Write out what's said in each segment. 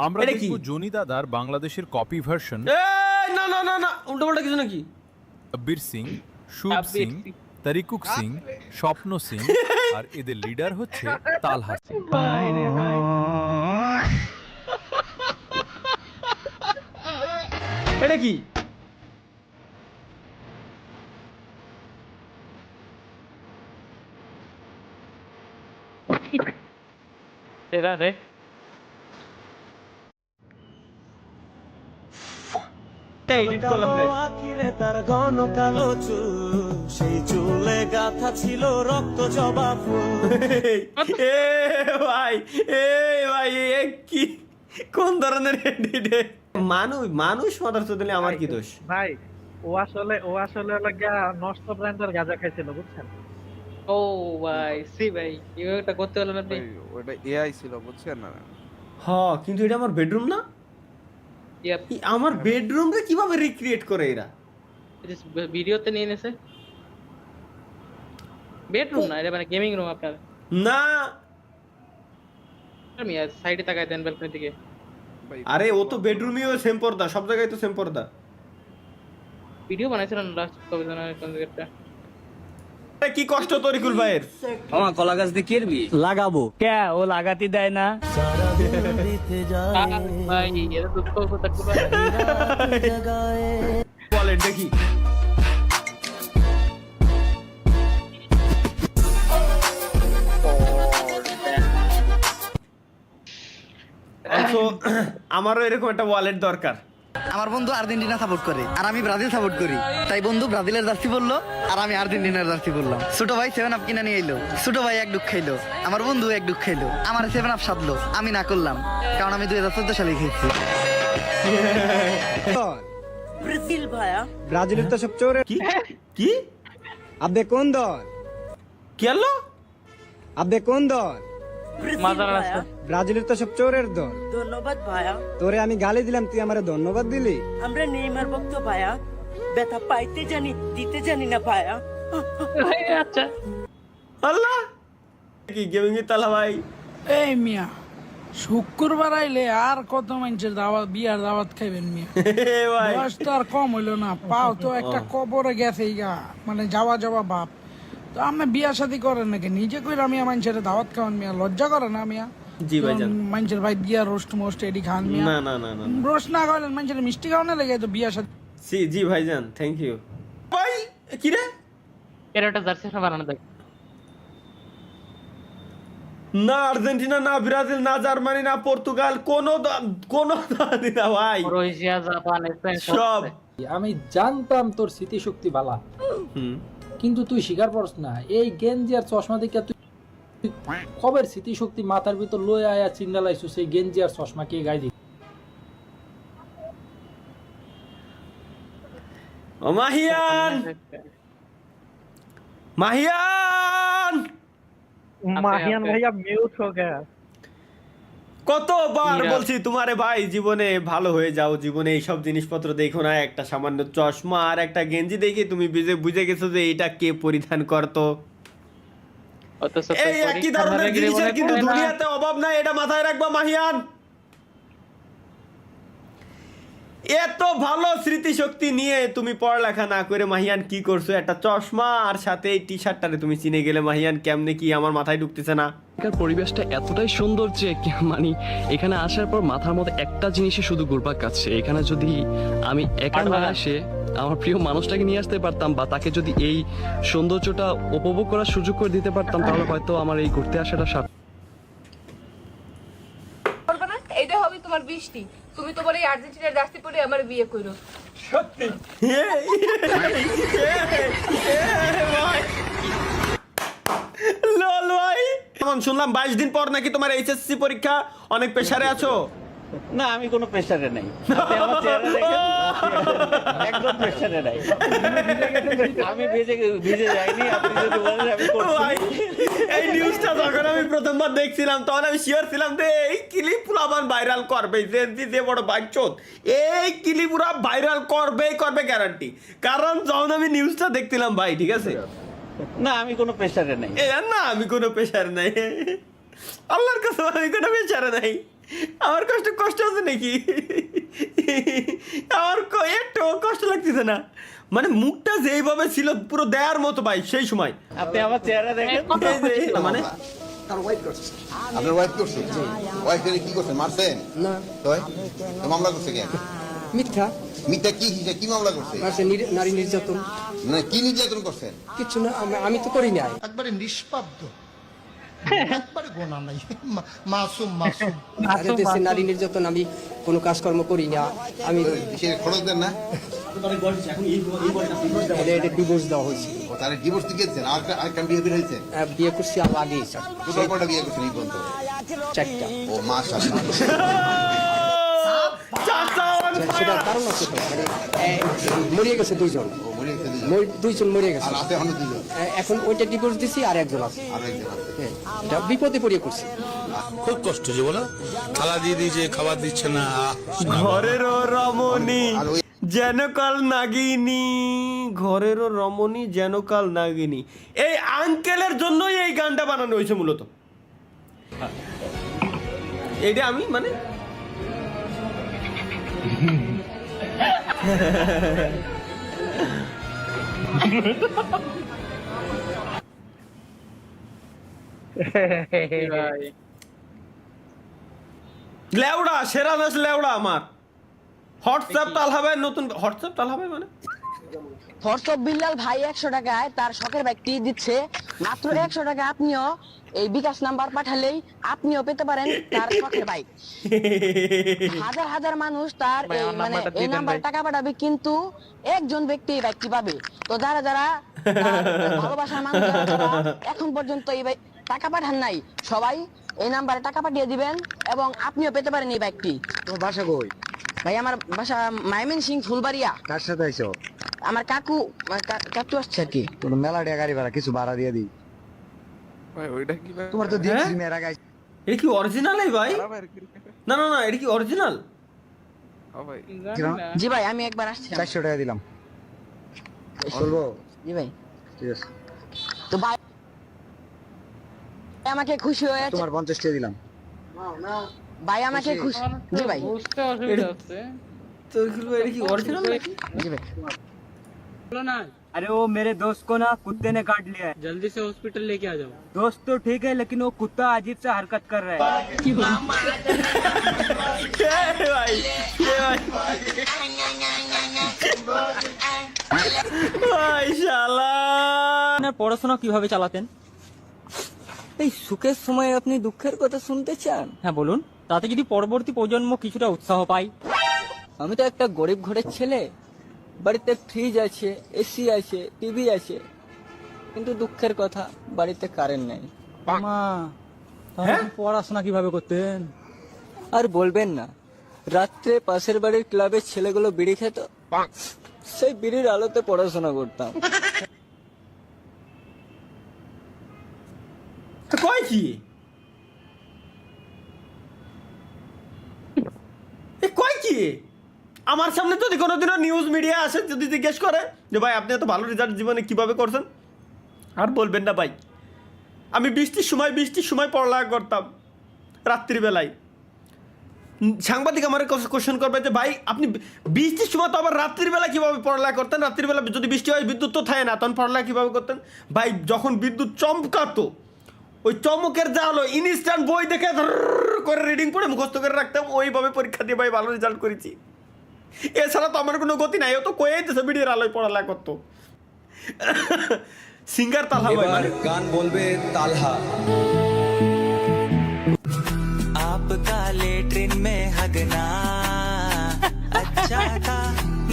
আমরা এটা দেখব কি? জনি দাদার বাংলাদেশের কপি ভার্সন। না না না না, উল্টো পাল্টা কিছু নাকি? আব্বির সিং, শুভ আব্বির সিং, সিং। তারিকুক সিং, স্বপ্ন সিং আর এদের লিডার হচ্ছে তালহা সিং। ভাই রে ভাই, এটা কি? এরা রে এডিট করলাম রে। আখিরে তার ঘন কালো চুল, সেই চুলে গাথা ছিল রক্ত জবা ফুল। এ ভাই, এ ভাই, এ কি কোন ধরনের এডিট? মানুষ মানুষ মাদার চোদলে আমার কি দোষ? ভাই ও আসলে হলো গিয়া নষ্ট ব্র্যান্ডের গাঁজা খাইছিল বুঝছেন। ও ভাই সি ভাই এটা করতে হলো না আপনি। ওটা এআই ছিল বুঝছেন না? হ্যাঁ, কিন্তু এটা আমার বেডরুম না? ইয়াপ আমার বেডরুম রে কিভাবে রিক্রিয়েট করে এরা? ভিডিওতে নিয়ে নেছে। বেডরুম না, এটা মানে গেমিং রুম আপনার। না, আমি সাইডে তাকায় দেন ব্যালকনি থেকে। ভাই, আরে ও তো বেডরুমেও সেম পর্দা, সব জায়গায় তো সেম পর্দা। ভিডিও বানাইছিলেন লাস্ট কবে জানা কোন জায়গাটা। এ কি কষ্ট তরিকুল ভাইয়ের। আমার কলা গাছ দিয়ে কেরবি লাগাবো কে ও লাগাতে দেয় না। সারাদিন বিতে যায় ভাই এটা দুঃখ থাকতে পারে। জাগায়। বলেন দেখি। Also, আমারও এরকম একটা ওয়ালেট দরকার। আমার বন্ধু আর্জেন্টিনা সাপোর্ট করে আর আমি ব্রাজিল সাপোর্ট করি, তাই বন্ধু ব্রাজিলের জার্সি পরলো আর আমি আর্জেন্টিনার জার্সি পরলাম। ছোট ভাই 7 আপ কিনে নিয়ে এলো, ছোট ভাই এক ডুক খাইলো, আমার বন্ধু এক ডুক খাইলো, আমার 7 আপ সাধলো, আমি না করলাম কারণ আমি 2014 সালে খেয়েছি। ব্রাজিল ভায়া ব্রাজিলের তো সব চোরে। কি কি আপনি কোন দল? কি হলো? আপনি কোন দল? ব্রাজিল মাজার আছে। ভায়া ব্রাজিলের তো সব চোরের দল। ধন্যবাদ ভায়া। তোরে আমি গালি দিলাম, তুই আমারে ধন্যবাদ দিলি। আমরা নেইমার ভক্ত ভায়া, ব্যথা পাইতে জানি দিতে জানি না ভায়া। আচ্ছা আল্লাহ, কি গেমিং এর তালা ভাই? এই মিয়া শুক্রবার আইলে আর কত মানুষের দাওয়াত বিয়ার দাওয়াত খাইবেন মিয়া? এ ভাই, বয়স তো আর কম হইলো না, পাও তো একটা কবরে গেছে গা, মানে যাওয়া যাওয়া বাপ। তো আমি বিয়া শাদী করেন নাকি নিজে কইরা মিয়া মানুষের দাওয়াত খাওয়ান মিয়া? লজ্জা করে না মিয়া? জি ভাইজান। মানুষের ভাই দিয়া রোস্ট মোস্ট এডি খান মিয়া? না না না না, রোস্ট না খাওয়ালেন মানুষের মিষ্টি খাওয়ানো লেগে তো বিয়া শাদী। জি ভাইজান, থ্যাংক ইউ ভাই। কি রে? এর একটা জার্সি একটা বানানো দেখ। না আর্জেন্টিনা, না ব্রাজিল, না জার্মানি, না পর্তুগাল, কোন দলই না ভাই, ক্রোয়েশিয়া জাপান স্পেন সব। আমি জানতাম তোর স্মৃতিশক্তি বালা, হুম, কিন্তু তুই স্বীকার করস না। এই গেঞ্জি আর চশমা দেখে তুই কবের স্মৃতিশক্তি মাথার ভিতর লয়ে আয়া চিন্তা লাইছু সেই গেঞ্জি আর চশমা কে গাই দি। ও মাহিয়ান, মাহিয়ান, মাহিয়ান ভাইয়া মিউট হো গয়া। কতবার মীরা। বলছি তোমারে ভাই, জীবনে ভালো হয়ে যাও, জীবনে এইসব জিনিসপত্র দেখো না। একটা সামান্য চশমা আর একটা গেঞ্জি দেখে তুমি বুঝে গেছো যে এটা কে পরিধান করতো। অথচ এই একই ধরনের জিনিসের কিন্তু দুনিয়াতে অভাব নাই, এটা মাথায় রাখবা মাহিয়ান। এত ভালো স্মৃতিশক্তি নিয়ে তুমি পড়ালেখা না করে মাহিয়ান কি করছো? একটা চশমা আর সাথে এই টি শার্টটারে তুমি চিনে গেলে মাহিয়ান, কেমনে কি আমার মাথায় ঢুকতেছে না। এখানকার পরিবেশটা এতটাই সুন্দর যে মানে এখানে আসার পর মাথার মধ্যে একটা জিনিসই শুধু ঘুরপাক কাটছে। এখানে যদি আমি একা না এসে আমার প্রিয় মানুষটাকে নিয়ে আসতে পারতাম বা তাকে যদি এই সৌন্দর্যটা উপভোগ করার সুযোগ করে দিতে পারতাম, তাহলে হয়তো আমার এই ঘুরতে আসাটা সার্থক। বলবা না এইটা হবে তোমার বৃষ্টি, তুমি তোমার এই আর্জেন্টিনার জার্সি পরে আমার বিয়ে কইরো। লল ভাই, কেমন শুনলাম 22 দিন পর নাকি তোমার এইচএসসি পরীক্ষা, অনেক প্রেসারে আছো? না আমি কোনো প্রেসারে নাই, আপনি আমার চেহারা দেখেন একদম প্রেসারে নাই, আমি ভিজে যাইনি। আপনি যদি বলেন আমি ভাই, এই নিউজটা যখন আমি প্রথমবার দেখছিলাম তখন আমি শিওর ছিলাম যে এই ক্লিপ পুরাবান ভাইরাল করবে, যে বড় বাইচোদ এই ক্লিপ পুরা ভাইরাল করবে গ্যারান্টি। কারণ যখন আমি নিউজটা দেখছিলাম ভাই, ঠিক আছে, না আমি কোনো প্রেসারে নাই। না আমি কোনো প্রেসার নাই, আল্লাহর কাছে আমি কোনো প্রেসারে নাই। আমার কষ্ট আছে নাকি? আমার একটু কষ্ট লাগতেছে না, মানে মুখটা যেইভাবে ছিল পুরো দেয়ার মতো ভাই সেই সময়। আপনি আমার চেহারা দেখেন। মানে আপনার ওয়াইফ করছে? ওয়াইফ কি করছে? মারছেন? না। তো মামলা করছে কেন? মিথ্যা মিথ্যা কি মামলা করছে? নারী নির্যাতন। মানে কি নির্যাতন করছেন? কিছু না, আমি তো করি নাই। একবারে নিষ্পাব্দ, একবারে গোনা নাই, মাসুম। দেশে নারী নির্যাতন, আমি কোনো কাজকর্ম করি না। আমি সে খরচ দেন না? ডিভোর্স দেওয়া হয়েছে। ও তাহলে ডিভোর্স দিয়েছেন? আরেকটা বিয়ে বের হয়েছে? বিয়ে করছি আবার আগে টোটাল কয়টা বিয়ে করছেন এই পর্যন্ত? 4টা। ও মাশাআল্লাহ। সেটার কারণ আছে তো, মানে মরিয়ে গেছে 2জন। ও মরে গেছে দুজন। 2জন মরে গেছে। আর আছে এখনো দুজন। এখন ওইটা ডিভোর্স দিছি, আর একজন আছে। আর একজন আছে। হ্যাঁ, এটা বিপদে পড়িয়ে করছি। খুব কষ্ট যে বলো, থালা দিয়ে দিয়েছে, খাবার দিচ্ছে না। ঘরেরও রমণী আর ওই যেন কাল নাগিনী, ঘরেরও রমণী যেন কাল নাগিনী, এই আঙ্কেলের জন্যই এই গানটা বানানো হয়েছে মূলত। এইটা আমি মানে ভাই লেওড়া, সেরা নাচ লেওড়া আমার। হোয়াটসঅ্যাপ তালহা ভাই, নতুন হোয়াটসঅ্যাপ তালহা ভাই মানে হোয়াটসঅ্যাপ বিল্লাল ভাই 100 টাকায় তার শখের বাইকটি দিচ্ছে মাত্র 100 টাকা। আপনিও এই বিকাশ নাম্বার পাঠালেই আপনিও পেতে পারেন তার শখের বাইক। হাজার হাজার মানুষ তার এই নাম্বার টাকা পাঠাবে, কিন্তু একজন ব্যক্তি এই বাইকটি পাবে। তো যারা যারা তার ভালোবাসার মানুষ যারা এখন পর্যন্ত এই টাকা পাঠান নাই, সবাই এই নাম্বারে টাকা পাঠিয়ে দিবেন এবং আপনিও পেতে পারেন এই বাইকটি। তোমার বাসা কই? ভাই আমার বাসা ময়মনসিংহ ফুলবাড়িয়া। কার সাথে আইছো? আমার কাকু আসছে আর কি। কোনো মেলা টাকা গাড়ি ভাড়া কিছু ভাড়া দিয়ে দিই। ভাই ওইটা কি ভাই? তোমার তো দিয়েছি মেয়ের আগে। এটা কি অরিজিনাল? এই ভাই খারাপ আর কি? না না না, এটা কি অরিজিনাল? ও ভাই জি ভাই আমি একবার আসছি। 400 টাকা দিলাম। বলবো? জি ভাই। ঠিক আছে, তো ভাই আমাকে খুশি হয়ে তোমার 50 টাকা দিলাম। ভাই আমাকে খুশি। জি ভাই। বুঝতে অসুবিধা হচ্ছে। তো এটা কি অরিজিনাল নাকি? জি ভাই। बोलो ना, अरे वो मेरे दोस्त को ना कुत्ते ने काट लिया है। जल्दी से हॉस्पिटल लेके आ जाओ। दोस्त तो ठीक है, लेकिन वो कुत्ता अजीब सा हरकत कर रहा है। এ ভাই, এ ভাই। ভাই শালা। আপনার পড়াশোনা কিভাবে চালাতেন? এই সুখের সময় আপনি দুঃখের কথা শুনতে চান? হ্যাঁ বলুন, তাতে যদি পরবর্তী প্রজন্ম কিছুটা উৎসাহ পায়। আমি তো একটা গরিব ঘরের ছেলে, বাড়িতে ফ্রিজ আছে, এসি আছে, টিভি আছে, কিন্তু দুঃখের কথা বাড়িতে কারেন্ট নেই। মা, তাহলে পড়াশোনা কিভাবে করতেন? আর বলবেন না, রাত্রে পাশের বাড়ির ক্লাবের ছেলেগুলো বিড়ি খেত, সেই বিড়ির আলোতে পড়াশোনা করতাম। তো কয় কি? এ কয় কি? আমার সামনে যদি কোনোদিনও নিউজ মিডিয়া আসে, যদি জিজ্ঞেস করে যে ভাই আপনি এত ভালো রেজাল্ট জীবনে কিভাবে করছেন, আর বলবেন না ভাই আমি বৃষ্টির সময় পড়ালেখা করতাম রাত্রিবেলায়। সাংবাদিক আমার কোশ্চেন করবে যে ভাই আপনি বৃষ্টির সময় তো আবার রাত্রিবেলা কিভাবে পড়ালেখা করতেন? রাত্রিবেলা যদি বৃষ্টি হয়, বিদ্যুৎ তো থাকে না, তখন পড়ালেখা কিভাবে করতেন? ভাই যখন বিদ্যুৎ চমকাতো, ওই চমকের যা হলো ইনস্ট্যান্ট বই দেখে করে রিডিং পড়ে মুখস্থ করে রাখতাম, ওইভাবে পরীক্ষা দিয়ে ভাই ভালো রেজাল্ট করেছি। এছাড়া তো আমার কোনো গতি নাই। ও তো কয়েই দিয়েছে বিডির আলোয় পড়ালেখা করতো। সিঙ্গার তালহা ভাই মানে গান বলবে তালহা। आप काले ट्रेन में हगना अच्छा था,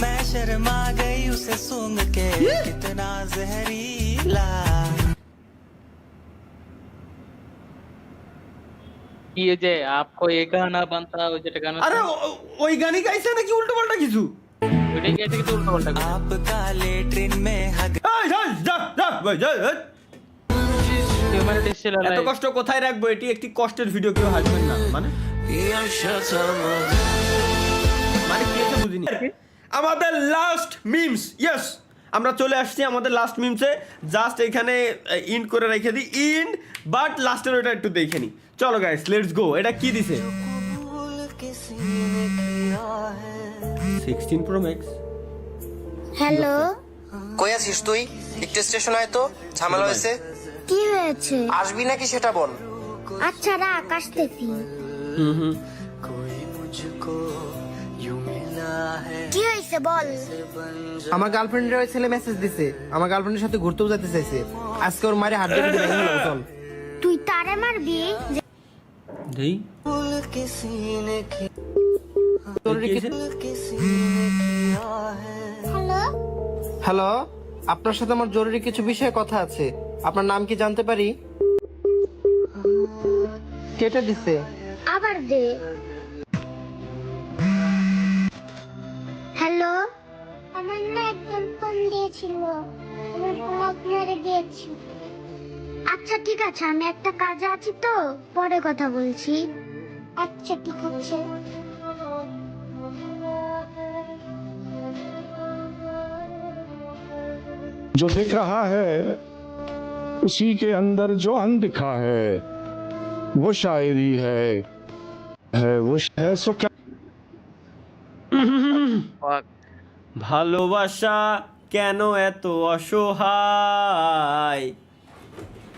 मैं शर्मा गई उसे सूंघ के, कितना जहरीला। ये जे आपको ये गाना बनता है, যেটা গান আরে ওই গানই গাইছে নাকি উল্টো পাল্টা কিছু? ওইটাই গেছে কিন্তু উল্টো পাল্টা। आप काले ट्रेन में हगना। এই যা যা ভাই যা। হিউম্যানিটি ছিল এত কষ্ট কোথায় রাখবো? এটি একটি কষ্টের ভিডিও, কেউ হাসবেন না মানে মানে কি এটা বুঝিনি। আমাদের লাস্ট মিমস, ইয়েস আমরা চলে আসছি আমাদের লাস্ট মিমসে। জাস্ট এখানে ইন্ড করে রেখে দিই, ইন্ড, বাট লাস্টের ওটা একটু দেখে নি। চলো গাইস লেটস গো। এটা কি দিছে? 16 Pro Max হ্যালো, কই আছিস তুই? একটু স্টেশন আয় তো, ঝামেলা হয়েছে। কি হয়েছে? আসবি নাকি সেটা বল। আচ্ছা রাখ, আসতেছি। কি হয়েছে বল। আমার গার্লফ্রেন্ডের ওই ছেলে মেসেজ দিছে, আমার গার্লফ্রেন্ডের সাথে ঘুরতেও যেতে চাইছে। আজকে ওর মারে হাত ধরে ভেঙে গেল, চল। তুই তারে মারবি? দেই হ্যালো, হ্যালো, আপনার সাথে আমার জরুরি কিছু বিষয়ে কথা আছে। আপনার নাম কি জানতে পারি? কেটে দিছে। আবার দে। হ্যালো, আমার না একজন ফোন দিয়েছিল, আমি ফোন আপনারে দিয়েছি। আচ্ছা ঠিক আছে, আমি একটা কাজে আছি তো, পরে কথা বলছি। আচ্ছা ঠিক আছে। जो दिख रहा है उसी के अंदर जो अनदिखा है वो शायरी है वो है सो क्या ভালোবাসা কেন এত অসহায়